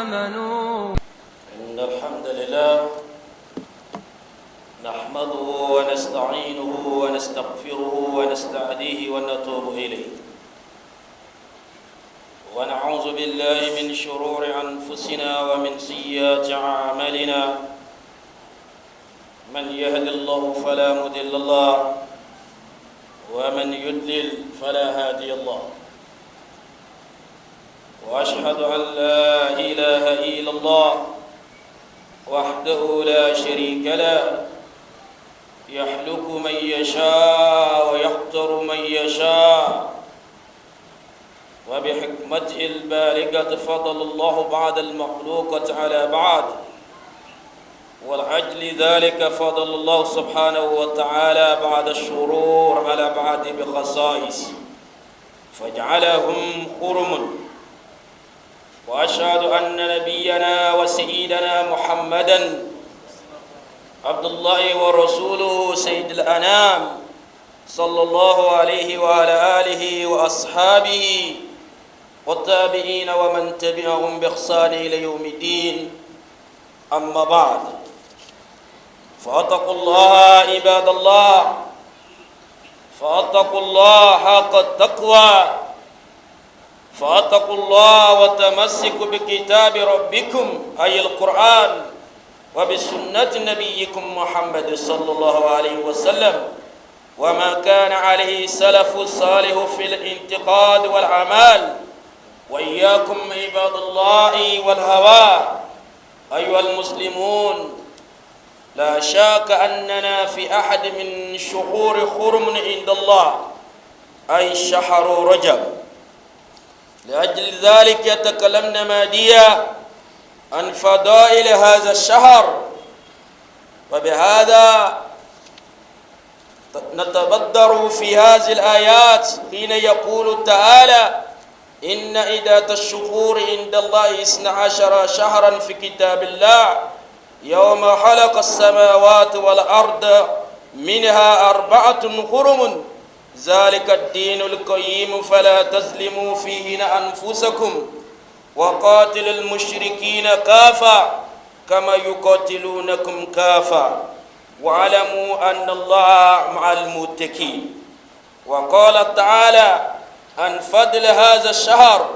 آمنوا. إن الحمد لله نحمده ونستعينه ونستغفره ونستهديه ونتوب إليه، ونعوذ بالله من شرور أنفسنا ومن سيئات أعمالنا. من يهد الله فلا مضل له ومن يضلل فلا هادي له، وأشهد أن لا إله إلا الله وحده لا شريك له، يخلق من يشاء ويختار من يشاء، وبحكمته البالغة فضل الله بعد المخلوقة على بعض، ولأجل ذلك فضل الله سبحانه وتعالى بعد الشرور على بعض بخصائص فجعلهم حرم. وأشهد أن نبينا وسيدنا محمدًا عبد الله ورسوله سيد الأنام صلى الله عليه وعلى آله وأصحابه والتابعين ومن تبعهم بإحسان إلى يوم الدين. أما بعد، فاتقوا الله عباد الله، فاتقوا الله حق التقوى، فاتقوا الله وتمسكوا بكتاب ربكم أي القرآن وبسنة نبيكم محمد صلى الله عليه وسلم، وما كان عليه السلف الصالح في الانتقاد والأعمال. وإياكم عباد الله والهوى أيها المسلمون، لا شك أننا في أحد من شهور حرم عند الله أي شهر رجب. لأجل ذلك يتكلمنا ماديا عن فضائل هذا الشهر، وبهذا نتبدر في هذه الآيات حين يقول تعالى: إن عدة الشهور عند الله 12 شهرا في كتاب الله يوم خلق السماوات والأرض منها 4 حرم ذلك الدين القيم فلا تظلموا فيهن أنفسكم وقاتل المشركين كافة كما يقاتلونكم كافة واعلموا أن الله مع المتقين. وقال تعالى عن فضل هذا الشهر: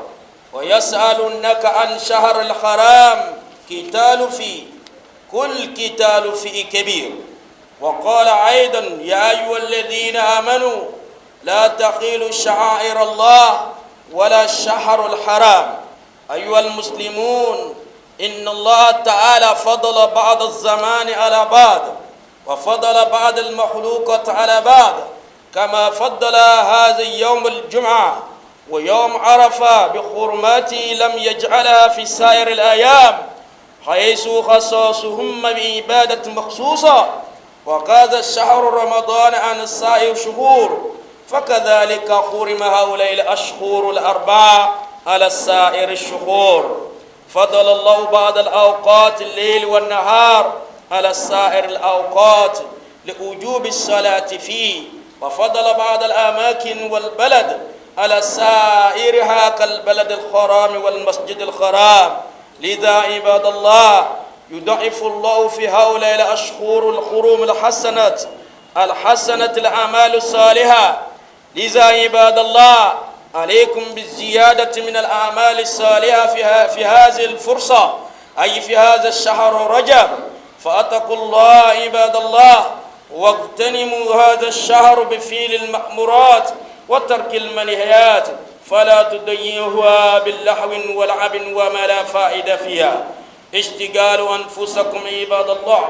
ويسألونك عن شهر الحرام قتال فيه كل قتال فيه كبير. وقال أيضا: يا أيها الذين آمنوا لا تخيلوا شعائر الله ولا الشهر الحرام. أيها المسلمون، إن الله تعالى فضل بعض الزمان على بعض، وفضل بعض المخلوقات على بعض، كما فضل هذا يوم الجمعة ويوم عرفة بحرماته لم يجعلها في سائر الأيام، حيث خصصهم بعبادة مخصوصة. وقاد الشهر رمضان عن سائر شهور، فكذلك حرم هؤلاء الأشهر 4 على سائر الشهور. فضل الله بعض الأوقات الليل والنهار على سائر الأوقات لوجوب الصلاة فيه، وفضل بعض الأماكن والبلد على سائرها كالبلد الحرام والمسجد الحرام. لذا عباد الله، يضعف الله في هؤلاء الأشهر الحرم الحسنة الأعمال الصالحة. لذا عباد الله، عليكم بالزيادة من الأعمال الصالحة في هذه الفرصة، أي في هذا الشهر رجب. فاتقوا الله عباد الله، واغتنموا هذا الشهر بفعل المأمورات وترك المنهيات، فلا تضيعوها باللهو واللعب وما لا فائدة فيها. اشتغالوا أنفسكم عباد الله،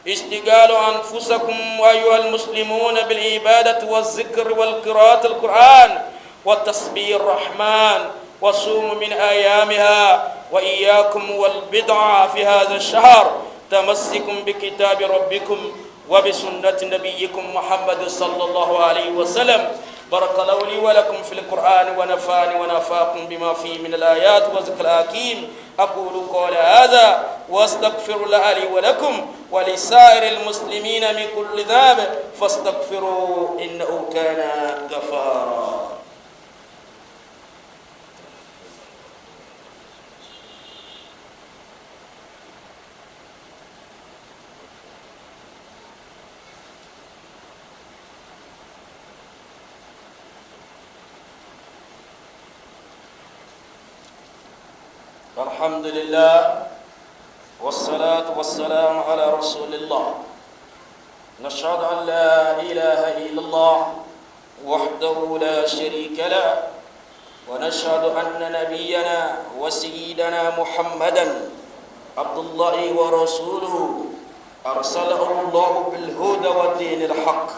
اشتغالوا أنفسكم أيها المسلمون بالعبادة والذكر والقراءة القرآن وتسبيح الرحمن، وصوموا من أيامها. وإياكم والبدع في هذا الشهر، تمسكم بكتاب ربكم وبسنة نبيكم محمد صلى الله عليه وسلم. بارك الله لي ولكم في القرآن ونفعني ونفاكم بما فيه من الآيات والذكر الحكيم. أقول قول هذا واستغفر الله لي ولكم ولسائر المسلمين من كل ذنب فاستغفروا إنه كان غفارا. الحمد لله والصلاة والسلام على رسول الله نشهد أن لا إله إلا الله وحده لا شريك له ونشهد أن نبينا وسيدنا محمدا عبد الله ورسوله أرسله الله بالهدى والدين الحق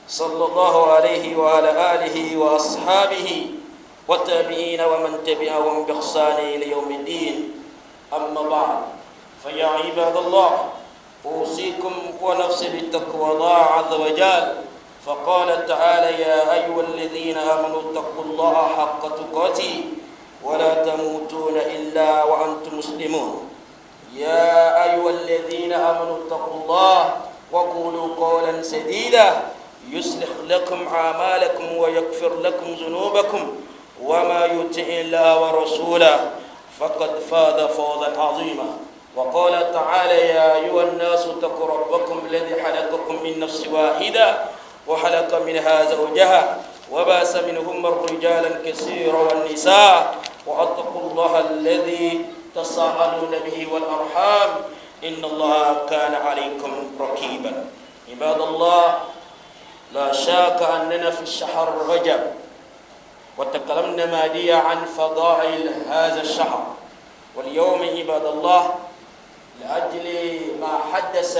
صلى الله عليه وعلى آله وأصحابه والتابعين ومن تبعهم بإحسان إلى يوم الدين أما بعد فيا عباد الله أوصيكم ونفسي بتقوى الله عز وجل فقال تعالى يا أيها الذين آمنوا اتقوا الله حق تقاته ولا تموتون إلا وأنتم مسلمون يا أيها الذين آمنوا اتقوا الله وقولوا قولا سديدا يصلح لكم أعمالكم ويغفر لكم ذنوبكم وما يطع الله ورسوله فقد فاز فوزا عظيما وقال تعالى يا أيها الناس اتقوا ربكم الذي خلقكم من نفس واحدة وخلق منها زوجها وبث منهما رجالا كثيرا والنساء واتقوا الله الذي تساءلون به والأرحام إن الله كان عليكم رقيبا عباد الله لا شك أننا في الشهر رجب وتكلمنا ماديا عن فضائل هذا الشهر واليوم عباد الله لأجل ما حدث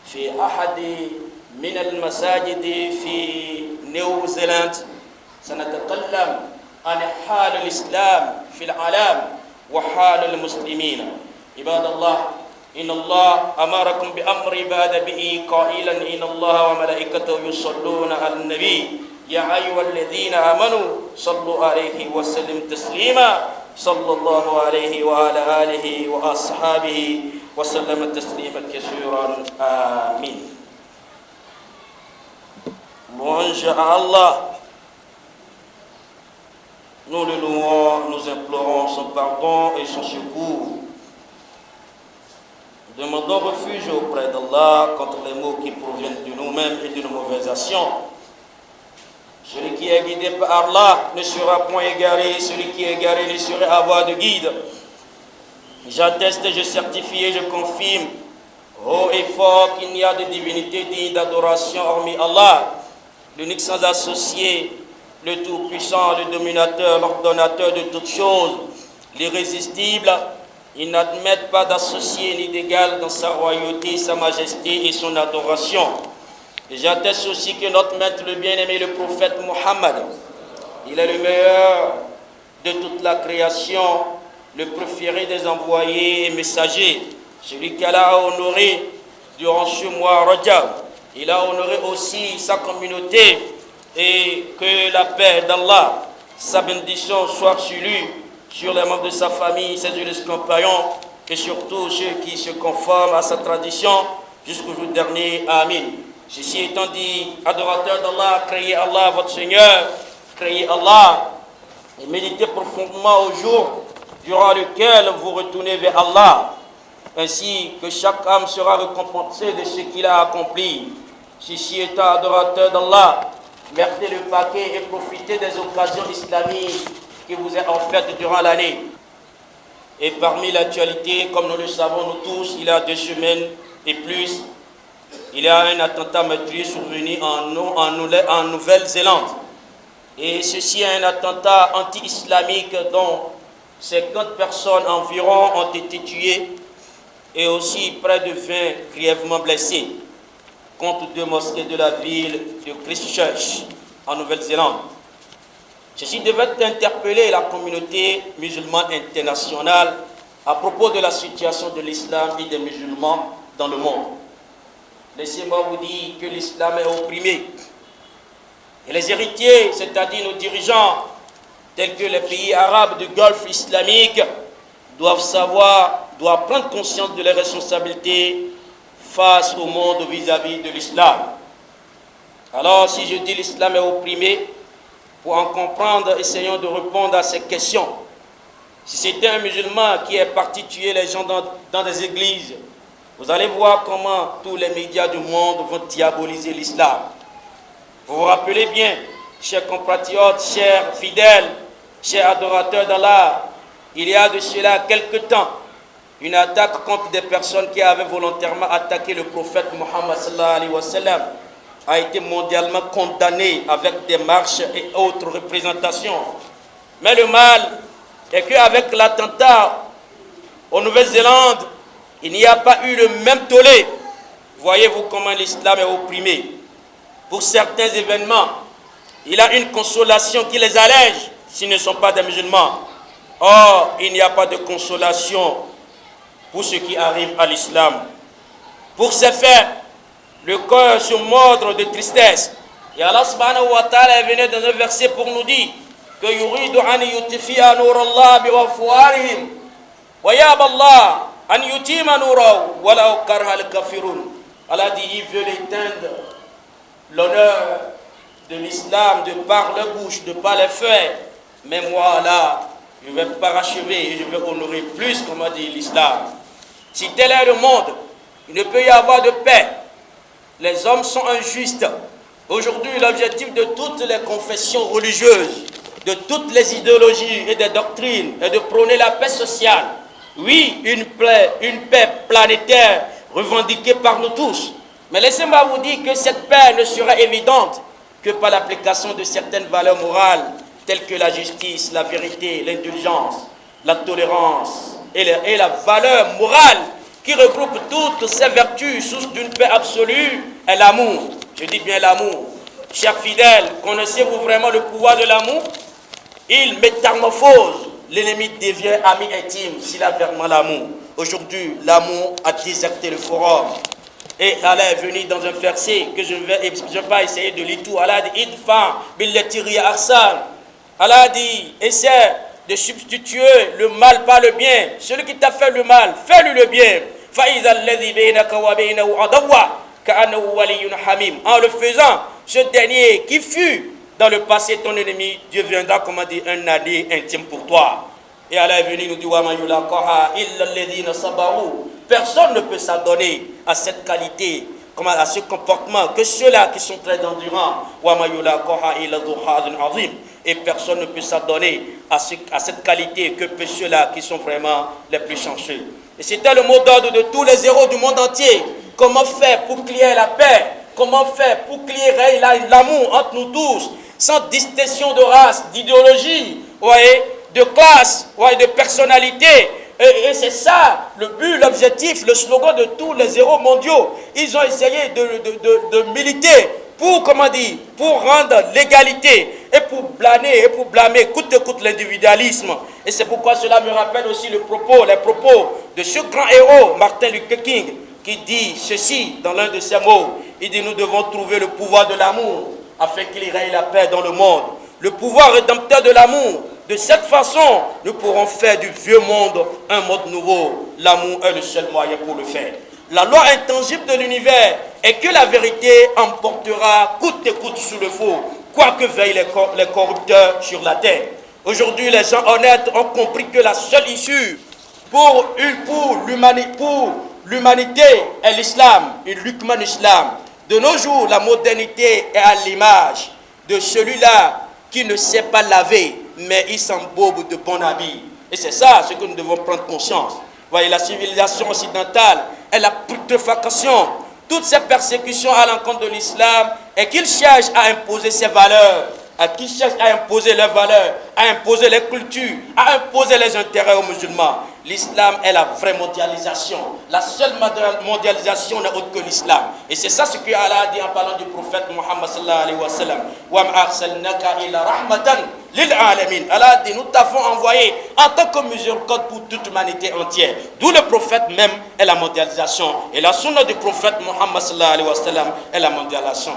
في أحد من المساجد في نيوزيلاند سنتكلم عن حال الإسلام في العالم وحال المسلمين عباد الله إن الله أمركم بأمر بعد به قائلا إن الله وملائكته يصلون على النبي يا أيها الذين آمنوا صلوا عليه وسلم تسليما صلى الله عليه وعلى آله وأصحابه وسلم تسليما كثيرا آمين. Louange à Allah, nous le louons, nous implorons son pardon et son secours. Nous demandons refuge auprès d'Allah contre les maux qui proviennent de nous-mêmes et de nos mauvaises actions. Celui qui est guidé par Allah ne sera point égaré, celui qui est égaré ne sera avoir de guide. J'atteste, je certifie et je confirme, haut et fort, qu'il n'y a de divinité digne d'adoration hormis Allah, l'unique sans associé, le tout-puissant, le dominateur, l'ordonnateur de toutes choses, l'irrésistible. Il n'admet pas d'associé ni d'égal dans sa royauté, sa majesté et son adoration. Et j'atteste aussi que notre maître, le bien-aimé, le prophète Mohammed, il est le meilleur de toute la création, le préféré des envoyés et messagers, celui qu'Allah a honoré durant ce mois Rajab. Il a honoré aussi sa communauté et que la paix d'Allah, sa bénédiction soit sur lui, sur les membres de sa famille, ses illustres compagnons et surtout ceux qui se conforment à sa tradition jusqu'au jour dernier. Amin. Ceci étant dit, adorateurs d'Allah, créez Allah votre Seigneur, créez Allah et méditez profondément au jour durant lequel vous retournez vers Allah, ainsi que chaque âme sera récompensée de ce qu'il a accompli. Ceci étant adorateur d'Allah, mettez le paquet et profitez des occasions islamiques qui vous est offerte durant l'année. Et parmi l'actualité, comme nous le savons nous tous, il y a 2 semaines et plus, il y a un attentat meurtrier survenu en Nouvelle-Zélande. Et ceci est un attentat anti-islamique dont 50 personnes environ ont été tuées et aussi près de 20 grièvement blessées contre 2 mosquées de la ville de Christchurch en Nouvelle-Zélande. Ceci devait interpeller la communauté musulmane internationale à propos de la situation de l'islam et des musulmans dans le monde. Laissez-moi vous dire que l'islam est opprimé. Et les héritiers, c'est-à-dire nos dirigeants, tels que les pays arabes du Golfe islamique, doivent prendre conscience de leurs responsabilités face au monde vis-à-vis de l'islam. Alors, si je dis l'islam est opprimé, pour en comprendre, essayons de répondre à ces questions. Si c'était un musulman qui est parti tuer les gens dans des églises, vous allez voir comment tous les médias du monde vont diaboliser l'islam. Vous vous rappelez bien, chers compatriotes, chers fidèles, chers adorateurs d'Allah, il y a de cela quelque temps, une attaque contre des personnes qui avaient volontairement attaqué le prophète Muhammad sallallahu alayhi wa sallam a été mondialement condamnée avec des marches et autres représentations. Mais le mal est qu'avec l'attentat en Nouvelle-Zélande, il n'y a pas eu le même tollé. Voyez-vous comment l'islam est opprimé. Pour certains événements, il a une consolation qui les allège s'ils ne sont pas des musulmans. Or, il n'y a pas de consolation pour ce qui arrive à l'islam. Pour ces faits, le cœur se mordre de tristesse. Et Allah subhanahu wa ta'ala est venu dans un verset pour nous dire que yuridu an yutfi'a nur Allah bi afwarihim wa yaba Allah an yutima nurahu wa law karha al-kafirun. Allah dit il veut éteindre l'honneur de l'islam de par leur bouche, de par les faits. Mais moi là, je vais parachever et je vais honorer plus, comme a dit l'islam. Si tel est le monde, il ne peut y avoir de paix. Les hommes sont injustes. Aujourd'hui, l'objectif de toutes les confessions religieuses, de toutes les idéologies et des doctrines, est de prôner la paix sociale. Oui, une paix planétaire revendiquée par nous tous. Mais laissez-moi vous dire que cette paix ne sera évidente que par l'application de certaines valeurs morales, telles que la justice, la vérité, l'indulgence, la tolérance et la valeur morale qui regroupe toutes ces vertus, source d'une paix absolue, est l'amour. Je dis bien l'amour. Chers fidèles, connaissez-vous vraiment le pouvoir de l'amour? Il métamorphose, l'ennemi devient ami intime s'il a vraiment l'amour. Aujourd'hui, l'amour a déserté le forum. Et Allah est venu dans un verset que je ne vais pas essayer de lire tout. Allah dit idfa billati hiya ahsan. Allah dit essaie de substituer le mal par le bien. Celui qui t'a fait le mal, fais-lui le bien. Fa idha alladhi baynaka wa baynahu adawwa ka'annahu waliyyun hamim. En le faisant, ce dernier qui fut dans le passé ton ennemi deviendra, comment dire, un allié intime pour toi. Et Allah est venu nous dire wa ma yulaqaha illa alladhina sabaru. Personne ne peut s'adonner à cette qualité, à ce comportement, que ceux-là qui sont très endurants. Et personne ne peut s'adonner à cette qualité que ceux-là qui sont vraiment les plus chanceux. Et c'était le mot d'ordre de tous les héros du monde entier. Comment faire pour qu'il y ait la paix? Comment faire pour qu'il y ait l'amour entre nous tous, sans distinction de race, d'idéologie, de classe, de personnalité? Et c'est ça le but, l'objectif, le slogan de tous les héros mondiaux. Ils ont essayé de militer pour, pour rendre l'égalité et pour blâmer coûte que coûte l'individualisme. Et c'est pourquoi cela me rappelle aussi les propos de ce grand héros, Martin Luther King, qui dit ceci dans l'un de ses mots. Il dit nous devons trouver le pouvoir de l'amour afin qu'il y règne la paix dans le monde. Le pouvoir rédempteur de l'amour. De cette façon, nous pourrons faire du vieux monde un monde nouveau. L'amour est le seul moyen pour le faire. La loi intangible de l'univers est que la vérité emportera coûte que coûte sur le faux, quoi que veillent les corrupteurs sur la terre. Aujourd'hui, les gens honnêtes ont compris que la seule issue pour l'humanité est l'islam, l'Ukhman islam. De nos jours, la modernité est à l'image de celui-là qui ne sait pas laver, mais il s'embourbe de bons habits. Et c'est ça ce que nous devons prendre conscience. Voyez, la civilisation occidentale est la putréfaction. Toutes ces persécutions à l'encontre de l'islam et qu'ils cherchent à imposer ses valeurs, qu'ils cherchent à imposer leurs valeurs, à imposer les cultures, à imposer les intérêts aux musulmans. L'islam est la vraie mondialisation. La seule mondialisation n'est autre que l'islam. Et c'est ça ce que Allah a dit en parlant du prophète Muhammad sallallahu alayhi wa sallam. Wa ma arsalnaka illa rahmatan lil alamin. Allah a dit nous t'avons envoyé en tant que miséricorde pour toute l'humanité entière. D'où le prophète même est la mondialisation. Et la sunna du prophète Muhammad sallallahu alayhi wa sallam est la mondialisation.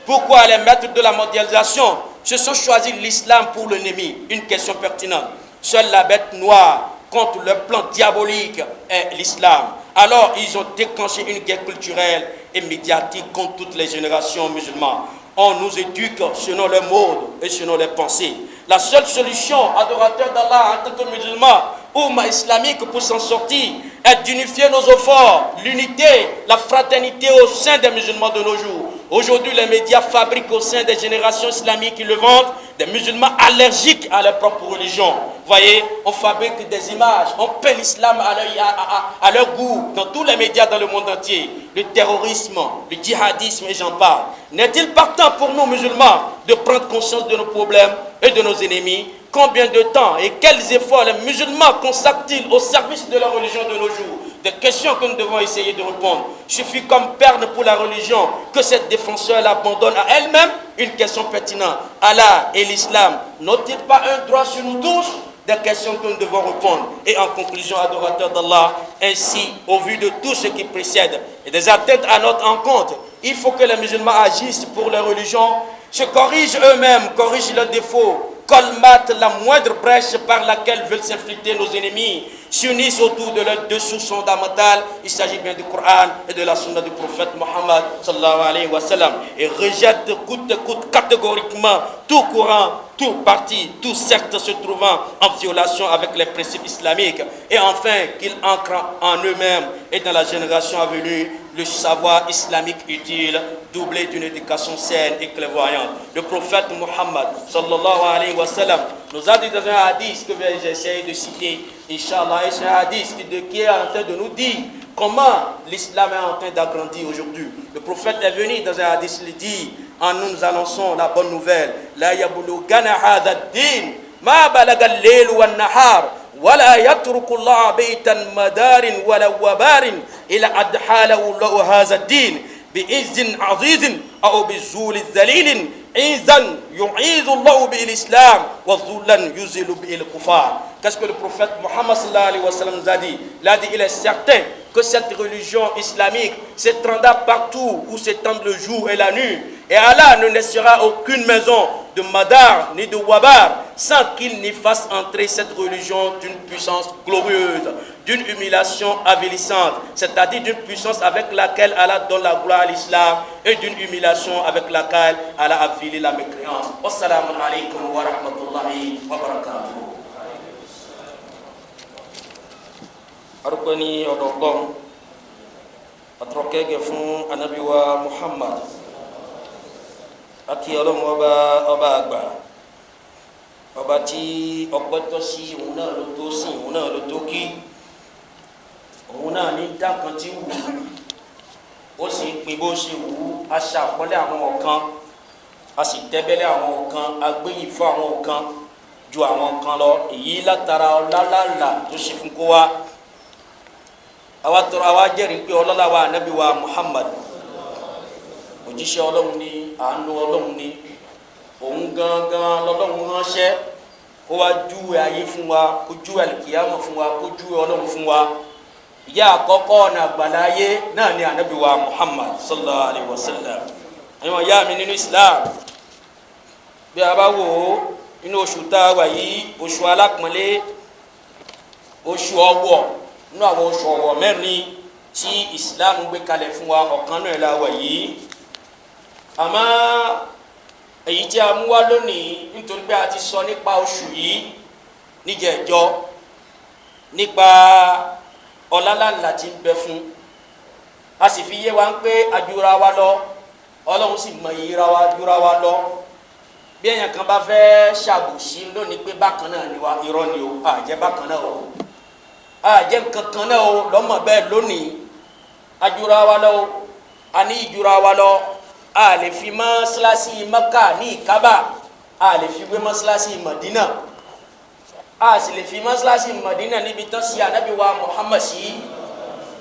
Pourquoi les maîtres de la mondialisation se sont choisis l'islam pour l'ennemi? Une question pertinente. Seule la bête noire contre le plan diabolique est l'islam. Alors ils ont déclenché une guerre culturelle et médiatique contre toutes les générations musulmanes. On nous éduque selon les modes et selon les pensées. La seule solution, adorateur d'Allah en tant que musulman, Oumma islamique pour s'en sortir, est d'unifier nos efforts, l'unité, la fraternité au sein des musulmans de nos jours. Aujourd'hui, les médias fabriquent au sein des générations islamiques qui le vendent des musulmans allergiques à leur propre religion. Voyez, on fabrique des images, on peint l'islam à leur goût dans tous les médias dans le monde entier. Le terrorisme, le djihadisme et j'en parle. N'est-il pas temps pour nous musulmans de prendre conscience de nos problèmes et de nos ennemis? Combien de temps et quels efforts les musulmans consacrent-ils au service de la religion de nos jours? Des questions que nous devons essayer de répondre. Suffit comme perne pour la religion que cette défenseur l'abandonne à elle-même une question pertinente. Allah et l'islam n'ont-ils pas un droit sur nous tous? Des questions que nous devons répondre. Et en conclusion, adorateurs d'Allah, ainsi, au vu de tout ce qui précède et des atteintes à notre encontre, il faut que les musulmans agissent pour leur religion, se corrigent eux-mêmes, corrigent leurs défauts, colmatent la moindre brèche par laquelle veulent s'inflicter nos ennemis, s'unissent autour de leurs deux sources fondamentales. Il s'agit bien du Coran et de la sunna du prophète Mohammed sallallahu alayhi wa sallam, et rejettent coûte que coûte catégoriquement tout courant, tout parti, tout secte se trouvant en violation avec les principes islamiques, et enfin qu'ils ancrent en eux-mêmes et dans la génération à venir le savoir islamique utile, doublé d'une éducation saine et clairvoyante. Le prophète Mohammed sallallahu alayhi wa sallam nous a dit dans un hadith que j'essaie de citer, Inch'Allah, et c'est un hadith qui est en train de nous dire comment l'islam est en train d'agrandir aujourd'hui. Le prophète est venu dans un hadith, il dit, en nous annonçant la bonne nouvelle, La yablugana hadha ad-din, ma balaga al-layl wa an-nahar, ولا يترك الله بيتا مدار ولا وبار إلى أدحاله الله هذا الدين بإذن عزيز أو بالزول الذليل عزا يعيذ الله به الإسلام وذلا يزيل به الكفار. Qu'est-ce que le prophète Mohammed sallallahu alayhi wa sallam nous a dit? Il a dit, il est certain que cette religion islamique s'étendra partout où s'étendent le jour et la nuit. Et Allah ne laissera aucune maison de Madar ni de Wabar sans qu'il n'y fasse entrer cette religion d'une puissance glorieuse, d'une humiliation avilissante, c'est-à-dire d'une puissance avec laquelle Allah donne la gloire à l'islam et d'une humiliation avec laquelle Allah avilit la mécréance. Wassalamu alaikum wa rahmatullahi wa barakatuh. Arukani ododom atrokege fún Ànábì wa Muhammad àti Ọlọ́run ọba àgbà, ọba tí ọpẹ́ tọ́ sí, òun náà ló tó sìn, òun náà ló tó kí, òun náà ní dákan tí wù ó sì ń pin bó ṣe wù ú, a ṣàpọ́nlé àwọn ọ̀kan, a sì tẹ́bẹ́lẹ́ àwọn ọ̀kan, a gbéyìn fún àwọn ọ̀kan ju àwọn kan lọ, èyí látara ọlálàlà tó ṣe fún kó wá. Àwa tọrọ àwa jẹ́rìí pé ọlọ́lá wa Ànábì wa Muhammad òjíṣẹ́ Ọlọ́run ni, àánú Ọlọ́run ni, òun gangan lọ́lọ́run ránṣẹ́ kó wá júwe ayé fún wa, kó júwe àlìkìyámọ̀ fún wa, kó júwe Ọlọ́run fún wa. Ìyá àkọ́kọ́ ọ̀nà àgbàláyé náà ni Ànábì wa Muhammad sallallahu alayhi wa sallam. Ẹ̀yin ìyá mi nínú Islam, bí a bá wò ó nínú oṣù tá a wà yìí, oṣù alápọ̀nlé, oṣù ọwọ̀, nínú àwọn oṣù ọwọ̀ mẹ́rin tí Islam gbé kalẹ̀ fún wa, ọ̀kan náà la wà yìí. Àmọ́ èyí tí a mú wá lónìí nítorí pé a ti sọ nípa oṣù yìí níjẹ̀jọ́, nípa ọlálàlà tí ń bẹ fún, a sì fi yé wa ń pé ajúra wa lọ, Ọlọ́run sì mọ ìyíra wa júra wa lọ. Bí èèyàn kan bá fẹ́ ṣàbòsí lónìí pé bákan náà ni wa, irọ́ ni o, àjẹ́ bákan náà o, àjẹ́ nǹkan kan náà o, lọ́mọ bẹ́ẹ̀ lónìí ajúra wa lọ, a ní ìjúra wa lọ. A lè fi mọ́sálásí Mẹ́kà ní Ìkábà, a lè fi wé mọ́sálásí Mádínà, a sì lè fi mọ́sálásí Mádínà níbi tán sí Ànábì wa Muhammad sí,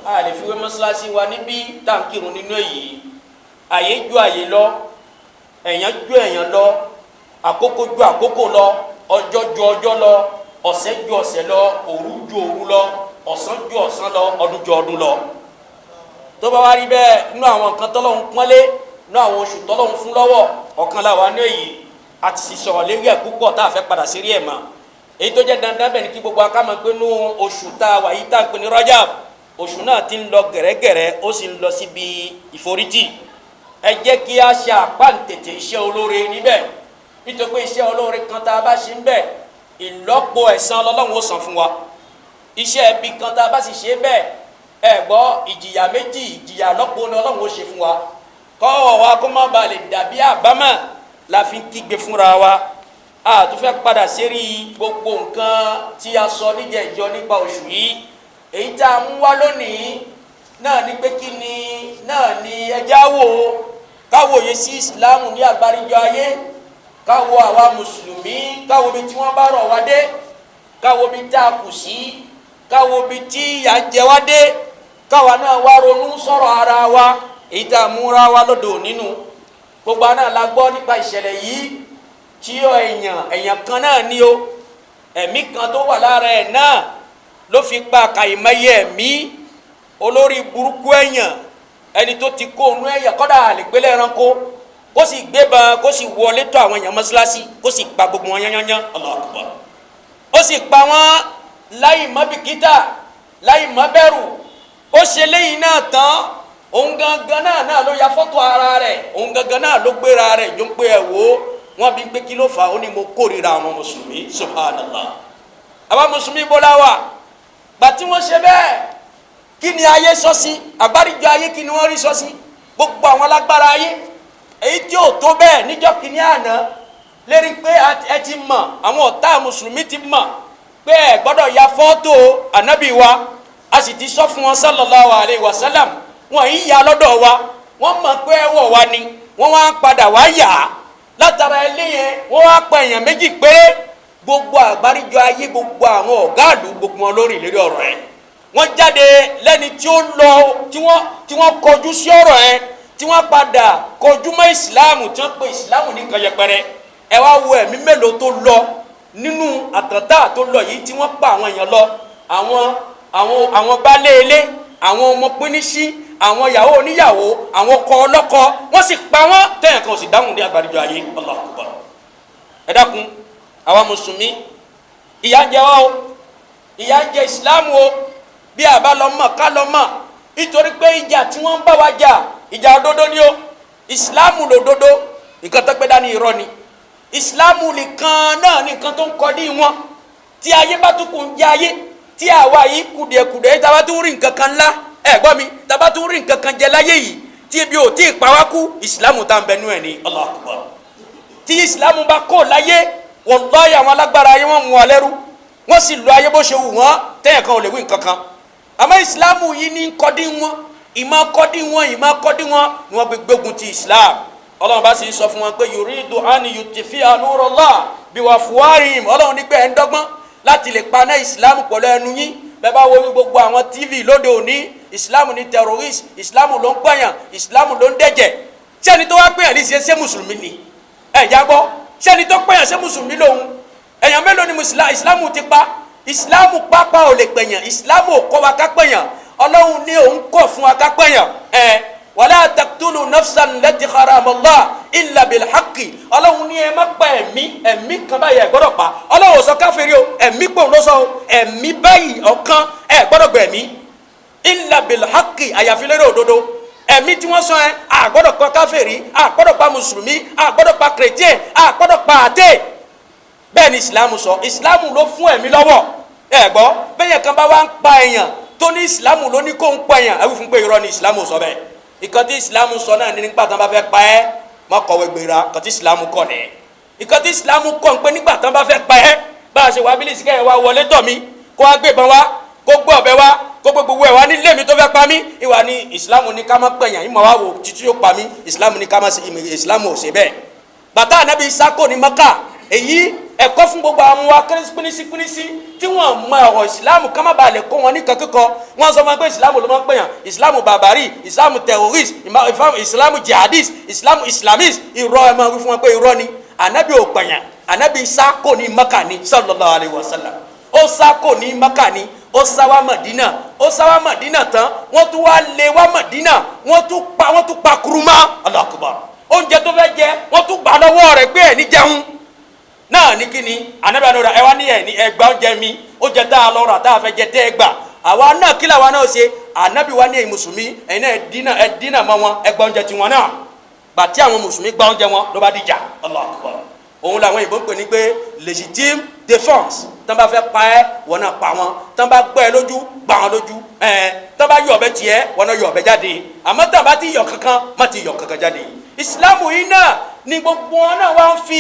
a lè fi wé mọ́sálásí wa níbi tàǹkìrún nínú èyí. Àyè ju àyè lọ, èèyàn ju èèyàn lọ, àkókò ju àkókò lọ, ọjọ́ ju ọjọ́ lọ, ọ̀sẹ̀ ju ọ̀sẹ̀ lọ, òru ju òru lọ, ọ̀sán ju ọ̀sán lọ, ọdún ju ọdún lọ. Tó bá wá rí bẹ́ẹ̀, inú àwọn nǹkan tọ́lọ́run pọ́nlé, inú àwọn oṣù tọ́lọ́run fún lọ́wọ́, ọ̀kan la wà ní èyí, àti sì sọ̀rọ̀ lérí ẹ̀ púpọ̀ tá a fẹ́ padà sí rí ẹ̀ mọ́. Èyí tó jẹ́ dandan bẹ́ẹ̀ ni kí gbogbo akámọ̀ pé nú oṣù tá a wà yìí tá a pè ní Rajab, oṣù náà ti ń lọ gẹ̀rẹ́gẹ̀rẹ́, ó sì ń lọ síbi ìforítì. Ẹ jẹ́ kí a ṣe àpáǹtètè iṣẹ́ olóore níbẹ̀, nítorí pé iṣẹ́ olóore kan tá a bá ṣe ń bẹ̀, ìlọ́po ẹ̀san l'Ọlọ́run ó san fún wa. Iṣẹ́ ẹbí kan tá a bá sì ṣe bẹ́ẹ̀, ẹ gbọ́ ìjìyà méjì, ìjìyà lọ́po ni Ọlọ́run ó ṣe fún wa. Kọ́wọ́ wa kó má ba lè dàbí àbámọ̀ la fi ń kígbe fúnra wa. a tún fẹ́ padà sérí gbogbo nǹkan tí a sọ níjẹ̀jọ́ nípa oṣù yìí. Èyí tá a mú wá lónìí náà ni pé kí ni náà ni ẹjá wò káwòye sí ìsìláàmù ní àgbáríjọ ayé, káwo àwa mùsùlùmí, káwo bí tí wọ́n bá rọ̀ wá dé, káwo bí tá a kù sí, káwo bí tí ìyà ń jẹ wá dé, káwa náà wá ronú sọ̀rọ̀ ara wa èyí tá a múra wa lọ́dọ̀ nínú. Gbogbo àná la gbọ́ nípa ìṣẹ̀lẹ̀ yìí tí èèyàn kan náà ní o ẹ̀mí kan tó wà lára ẹ̀ náà ló fi pa kàìmọye ẹ̀mí olórí burúkú èèyàn ẹni tó ti kó onú ẹ̀yà kọ́dà àlègbélé ẹranko kó sì gbébọn kó sì wọlé tó àwọn èèyàn mọ́sálásí kó sì pa gbogbo wọn yányányán. Allahu Akbar. Ó sì pa wọn láì mọ́ bìkítà láì mọ́ bẹ̀rù. Ó ṣe léyìn náà tán òun gangan náà ló ya fọ́tò ara rẹ̀, òun gangan náà ló gbéra rẹ̀ jọ ń pé ẹ̀ wò ó wọ́n bí pé kí ló fà ó ní mo kórìíra àwọn mùsùlùmí. Subhanallah. Àwọn mùsùlùmí bọ́lá wà gbà tí wọ́n ṣe bẹ́ẹ̀ kí ni ayé sọ sí àgbáríjọ ayé, kí ni wọ́n rí sọ sí gbogbo àwọn alágbára ayé èyí tí ò tó bẹ́ẹ̀ níjọ́ kìíní àná lérí pé ẹ ti mọ̀, àwọn ọ̀tá mùsùlùmí ti mọ̀ pé ẹ gbọ́dọ̀ ya fọ́tò ànábì wa, a sì ti sọ fún wọn sallallahu alayhi wa sallam wọn yìí ya lọ́dọ̀ wa, wọ́n mọ̀ pé ẹwọ̀ wa ni wọ́n wá padà wá yà á látara eléyẹn wọ́n wá pa èèyàn méjì péré. Gbogbo àgbáríjọ ayé gbogbo àwọn ọ̀gá àlù gbogbo wọn lórí ìlérí ọ̀rọ̀ ẹ̀ wọ́n jáde lẹ́ni tí ó lọ tí wọ́n kọjú sí ọ̀rọ̀ ẹ̀ tí wọ́n padà kọjú mọ́ ìsìláàmù tí wọ́n pe ìsìláàmù nìkan yẹpẹrẹ. Ẹ wá wo ẹ̀mí mélòó tó lọ nínú àtàntà tó lọ yìí tí wọ́n pa àwọn èèyàn lọ, àwọn baálé ilé, àwọn ọmọ pínísí, àwọn ìyàwó oníyàwó, àwọn ọkọ ọlọ́kọ, wọ́n sì pa wọ́n tẹ̀yàn kan ò sì dáhùn ní àgbáríjọ ayé. Allahu Akbar. Ẹ dákun àwa mùsùlùmí ìyà ń jẹ wá o, ìyà ń jẹ ìsìláàmù o, bí a bá lọ mọ̀ ká lọ mọ̀, nítorí pé ìjà tí wọ́n ń bá wa jà ìjà òdodo ni o. Ìsìláàmù lòdodo, nǹkan tó gbé dání irọ́ ni. Ìsìláàmù nìkan náà ní nǹkan tó ń kọ́ dí wọn. Tí ayé bá tún kù ń jẹ ayé, tí àwa yìí kùdìẹ̀kùdìẹ̀ tá a bá tún rí nǹkan kan ńlá ẹ gbọ́ mi, tá a bá tún rí nǹkan kan jẹ láyé yìí tí ebi ò tí ì pa wá kú, ìsìláàmù tá à ń bẹnu ẹ̀ ní. Allahu Akbar. Tí ìsìláàmù bá kó láyé wallahi àwọn alágbára ayé wọn mú wa lẹ́rú, wọ́n sì lo ayé bó ṣe wù wọ́n tẹ́yẹ̀ kan ò lè wí nǹkan kan. Àmọ́ ìsìláàmù yìí ní kọ́dí wọn, ìmọ̀ kọ́dí wọn ni wọ́n gbógun ti ìsìláàmù. Ọlọ́run bá sì sọ fún wọn pé yuridu an yutfi'a nurallah biwafwahihim. Ọlọ́run ní pé ẹ̀ ń dọ́gbọ́n láti lè paná ìsìláàmù pẹ̀lú ẹnu yín. Bẹ́ẹ̀ bá wo gbogbo àwọn TV lóde òní, ìsìláàmù ní terrorist, ìsìláàmù ló ń pẹ̀yàn, ìsìláàmù ló ń dẹ̀jẹ̀. Ṣé ẹni tó wá pẹ̀yàn ní ṣe mùsùlùmí ni? Ẹ̀ jágbọ́ sẹ́ni tó pẹ̀yàn ṣé mùsùlùmí lòun? Èèyàn mélòó ni ìsìláàmù ti pa? Ìsìláàmù pápá ò lè pẹ̀yàn, ìsìláàmù ò kọ́ wa ká pẹ̀yàn. Ọlọ́run ní òun kọ̀ fún wa ká pẹ̀yàn. Wala taqtulu nafsan lati haramallah illa bil haqqi. Ọlọ́run ní ẹ má pa ẹ̀mí kan báyìí ẹ gbọ́dọ̀ pa. Ọlọ́run ò sọ káfíìrì o, ẹ̀mí pò ló sọ o, ẹ̀mí báyìí ọ̀kan ẹ gbọ́dọ̀ gbẹ̀mí illa bil haqqi àyàfi lérò òdodo. Ẹ̀mí tí wọ́n sọ ẹ́ àgbọ́dọ̀ pa káfíìrì, àgbọ́dọ̀ pa mùsùlùmí, àgbọ́dọ̀ pa kìrìtìẹ̀, àgbọ́dọ̀ pa àtẹ́. Bẹ́ẹ̀ ni ìsìlámù sọ, ìsìlámù ló fún ẹ̀mí lọ́wọ́. Ẹ gbọ́ bẹ́ẹ̀ kan bá wá ń pa èèyàn tó ní ìsìlámù ló ní kó ń pa èèyàn, ẹ wí fún pé irọ́ ni ìsìlámù sọ bẹ́ẹ̀. Ìkan tí ìsìlámù sọ náà ní nígbà tán bá fẹ́ pa ẹ́ má kọ̀wé gbéra, kan tí ìsìlámù kọ̀ nìyẹn. Ìkan tí ìsìlámù kọ̀ ń pé nígbà tán bá fẹ́ pa ẹ́ bá a ṣe wá bílíìsì kẹ́ ẹ̀ wá wọlé tọ̀ mí kó wá gbébọn wá kó gbé ọ̀bẹ wá kó gbogbo ẹ̀ wá nílé mi tó fẹ́ pa mí, ìwà ni ìsìlámù ní ká má pẹ̀yàn ìmọ̀ wá wò títí yóò pa mí, ìsìlámù ní ká má ṣe ìsìlámù ò ṣe bẹ́ẹ̀. Bàtà ànábì Ìsá ní Mákà, èyí ẹ̀kọ́ fún gbogbo àwọn wa pínísí tí wọ́n mọ ọ̀rọ̀ ìsìlámù ká má bàa lè kó wọn ní kankíkọ. Wọ́n sọ fún pé ìsìlámù ló máa ń pèyàn, ìsìlámù bàbárì, ìsìlámù terrorist, ìsìlámù jihadist, ìsìlámù islamist. Irọ́ ẹ máa wí fún wọn pé irọ́ ni. Ànábì ò pèyàn, ànábì Ìsá ní Mákà ní sallallahu alaihi wasallam. Ó sá kò ní Mákà ní, ó sá wá Mádínà, ó sá wá Mádínà tán wọ́n tún wá lé wá Mádínà, wọ́n tún pa kuruma. Allahu Akbar. Oúnjẹ tó fẹ́ jẹ wọ́n tún gbà lọ́wọ́ rẹ̀ pé ẹ̀ ní jẹun náà ní kíni. Ànábì àná ẹ wá ní ẹ̀ ní ẹgbà oúnjẹ mi, oúnjẹ tá a lọ rà tá a fẹ́ jẹ tẹ́ ẹ gbà. Àwa náà kí làwa náà ṣe? Ànábì wá ní ẹ̀yin mùsùlùmí ẹ̀yin náà ẹ dínà mọ́ wọn ẹgbà oúnjẹ tiwọn náà. Bàtí àwọn mùsùlùmí gba oúnjẹ wọn ló bá dìjà. Allahu Akbar. Òun làwọn ìbò ń pè ní pé legitime defence. Tán bá fẹ́ pa ẹ́ wọ́n náà pa wọn, tán bá gbọ́ ẹ lójú gbà wọn lójú, tán bá yọ ọ̀bẹ tiẹ̀ wọ́n náà yọ ọ̀bẹ jáde, àmọ́ tán bá ti yọ kankan má ti yọ kankan jáde. Ìsìlámù yìí náà ni gbogbo wọn náà wá ń fi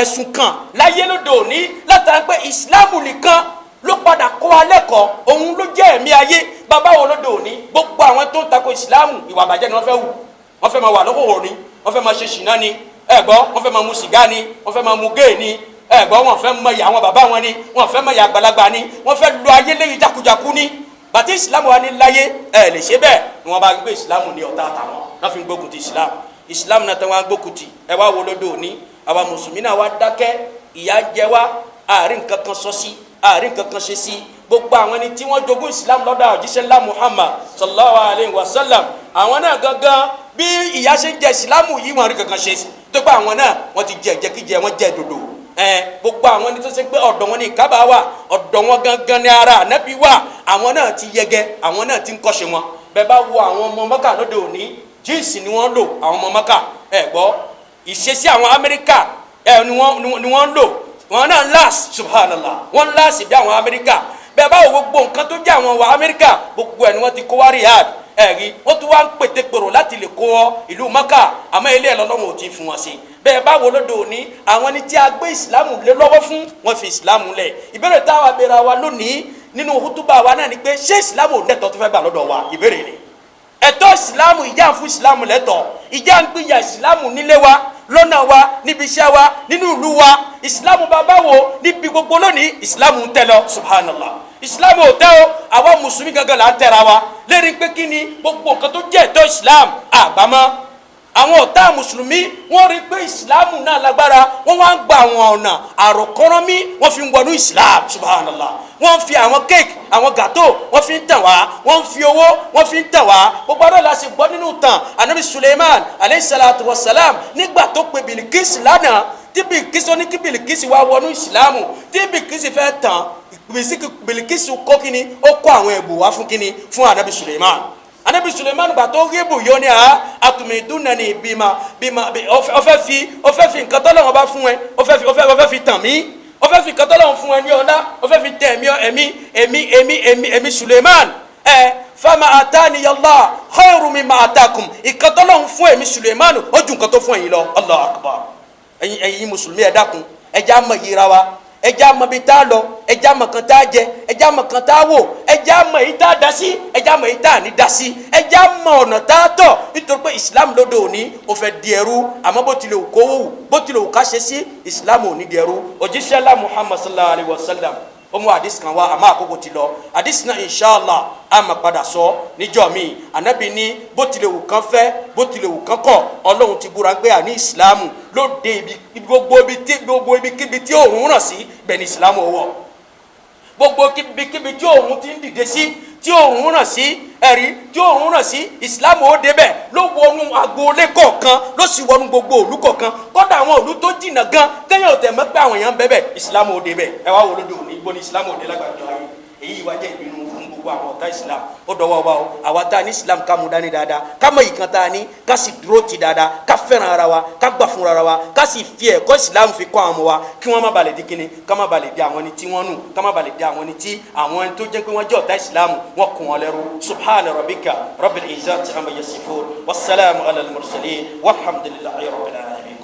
ẹ̀sùn kan láyé lóde òní látara pé ìsìláàmù nìkan ló padà kọ́ wa lẹ́kọ̀ọ́, òun ló jẹ́ ẹ̀mí ayé. bàbá wo lóde òní gbogbo àwọn tó ń tako ìsìláàmù ìwà àbàjẹ́ ni wọ́n fẹ́ wù, wọ́n fẹ́ máa wà lọ́wọ́ ni, wọ́n fẹ́ máa ṣe ṣìnà ni, ẹ̀gbọ́ wọ́n fẹ́ máa mu sìgá ni, wọ́n fẹ́ máa mu géè ni, ẹ̀gbọ́ wọ́n fẹ́ mọ ìyá àwọn bàbá wọn ni, wọ́n fẹ́ mọ ìyá àgbàlagbà ni, wọ́n fẹ́ lo ayé lẹ́yìn jákujàku ni. bàtí ìsìláàmù wa ní láyé ẹ̀ lè ṣe bẹ́ẹ̀ ni wọ́n bá gbé ìsìláàmù ní ọ̀tá àtàwọn náà fi ń gbógun ti ìsìláàmù náà tán wá gbógun ti. ẹ wá wo lóde òní àwa mùsùlùmí náà wá dákẹ́, ìyà jẹ wá, àárín nǹkan kan sọ sí, àárín nǹkan kan ṣe sí. gbogbo àwọn ẹni tí wọ́n jogún islam lọ́dọ̀ òjíṣẹ́ ńlá muhammad sallallahu alayhi wa sallam, àwọn náà gangan bí ìyà ṣe ń jẹ islam yìí wọn rí kankan ṣe sí, tó pé àwọn náà wọ́n ti jẹ ìjẹkíjẹ, wọ́n jẹ dòdò. gbogbo àwọn ẹni tó ṣe pé ọ̀dọ̀ wọn ní ìkábà wà, ọ̀dọ̀ wọn gangan ní ara ànábì wà, àwọn náà ti yẹgẹ, àwọn náà ti ń kọ́ṣe wọn. bẹ́ẹ̀ bá wo àwọn ọmọ mọ́kà lóde òní, jíǹsì ni wọ́n lò, àwọn ọmọ mọ́kà gbọ́ ìṣesí àwọn amẹ́ríkà ni wọ́n lò, wọn náà láàsì subhanallah, wọn láàsì bí àwọn amẹ́ríkà. bẹ́ẹ̀ bá wo gbogbo nǹkan tó jẹ́ àwọn wa amẹ́ríkà gbogbo ẹ̀ ni wọ́n ti kó wá Riyadh ẹ̀rí, wọ́n tún wá ń pètè pèrò láti lè kó ìlú mọ́kà, àmọ́ ilé ẹ̀ lọ́lọ́run ò tí ì fún wọn sí. bẹ́ẹ̀ bá wo lóde òní àwọn ẹni tí a gbé ìsìlámù lé lọ́wọ́ fún wọn fi ìsìlámù lẹ̀. ìbéèrè táwa béèrè wa lónìí nínú hútúbà wa náà ni pé ṣé ìsìlámù ò lẹ́tọ̀ọ́ tó fẹ́ gbà lọ́dọ̀ wa? ìbéèrè ni ẹ̀tọ́ ìsìlámù, ìjà ń fún ìsìlámù lẹ́tọ̀ọ́, ìjà ń gbìyà ìsìlámù nílé wa, lọ́nà wa, níbi iṣẹ́ wa, nínú ìlú wa. ìsìlámù bàbá wo níbi gbogbo lónìí ìsìlámù ń tẹ́ lọ subhanallah. ìsìlámù ò tẹ́ o, àwa mùsùlùmí gangan là ń tẹ́ra wa lérí pé kí ni gbogbo nǹkan tó jẹ́ ẹ̀tọ́ ìsìlámù àbámọ́. àwọn ọ̀tá mùsùlùmí wọ́n rí pé ìsìlámù náà lágbára, wọ́n wá ń gba àwọn ọ̀nà àròkọ́rọ́mí wọ́n fi ń wọnú ìsìlámù subhanallah. wọ́n fi àwọn kéèkì, àwọn gàtó wọ́n fi ń tàn wá, wọ́n fi owó wọ́n fi ń tàn wá. gbogbo àdó la sì gbọ́ nínú tàn anabi suleiman aleyhisalatu wasalam nígbà tó pe bilikisi lánàá, tí bilikisi ó ní kí bilikisi wá wọnú ìsìlámù, tí bilikisi fẹ́ tàn, bilikisi kó kíni, ó kó àwọn ẹ̀bùn wá fún kíni, fún anabi suleiman. anabi suleiman gba tó rí ibù yóò ní atumidunani bima ọfẹ fi nǹkan tọ́lọ́run bá fún ẹ, ọfẹ fi tàn mí, ọfẹ fi nǹkan tọ́lọ́run fún ẹ ní ọlá, ọfẹ fi tẹ ẹ̀mí suleiman. fama atani Allah khairu mimma atakum, nǹkan tọ́lọ́run fún ẹ̀mí suleiman ó ju nǹkan tó fún ẹ̀yin lọ. Allahu akbar. ẹ̀yin mùsùlùmí ẹ dákun, ẹ já mọ̀ yíra wa, ẹ já mọ̀ bí tá a lọ, ẹ já mọ̀ kan tá a jẹ, ẹ já mọ̀ kan tá a wò, ẹ já mọ̀ èyí tá a dá sí, ẹ já mọ̀ èyí tá a ní dá sí, ẹ já mọ̀ ọ̀nà tá a tọ̀. nítorí pé islam lóde òní ó fẹ́ di ẹrú, àmọ́ bó tilẹ̀ wù kó wù, bó tilẹ̀ wù ká ṣe sí, islam ò ní di ẹrú. òjíṣẹ́ ńlá muhammad sallallahu alayhi wa sallam ó mú hadith kan wá, àmọ́ àkókò ti lọ. hadith náà inshallah a máa padà sọ níjọ́ mi. anabi ní bó tilẹ̀ wù kán fẹ́, bó tilẹ̀ wù kán kọ̀, ọlọ́run ti búra pé àní ìsìlámù ló dé gbogbo ibikíbi tí òun ràn sí bẹ́ẹ̀ ni ìsìlámù wọ̀. gbogbo ibikíbi tí òun ti ń dìde sí, tí òun ràn sí, ẹ̀rí tí òun ràn sí, ìsìlámù ó débẹ̀. ló wọnú agboolé kọ̀ọ̀kan, ló sì wọnú gbogbo òlú kọ̀ọ̀kan, kọ́dà àwọn òlú tó jìnnà gan kẹ́yìn ò tẹ̀ mọ́ pé àwọn èèyàn ń bẹ́bẹ̀, ìsìlámù ó débẹ̀. ẹ wá wo lóde òní ibo ni ìsìlámù ó dé lágbàdo ayé. èyí wá jẹ́ ìbínú fún gbogbo àwọn ọ̀tá islam. ó dọwọ́ wa o, àwa tá a ní islam ká mú dání dáadáa, ká mọ ìkan tá a ní, ká sì dúró ti dáadáa, ká fẹ́ràn ara wa, ká gbà fún ara wa, ká sì fi ẹ̀kọ́ islam fi kọ́ àwọn ọmọ wa, kí wọ́n má balẹ̀ di kíni, ká má balẹ̀ di àwọn ẹni tí wọ́n nù, ká má balẹ̀ di àwọn ẹni tí àwọn ẹni tó jẹ́ pé wọ́n jẹ́ ọ̀tá islam wọ́n kún wọn lẹ́rú. subhana rabbika rabbil izzati amma yasifun wassalamu ala al mursalin walhamdulillahi rabbil alamin.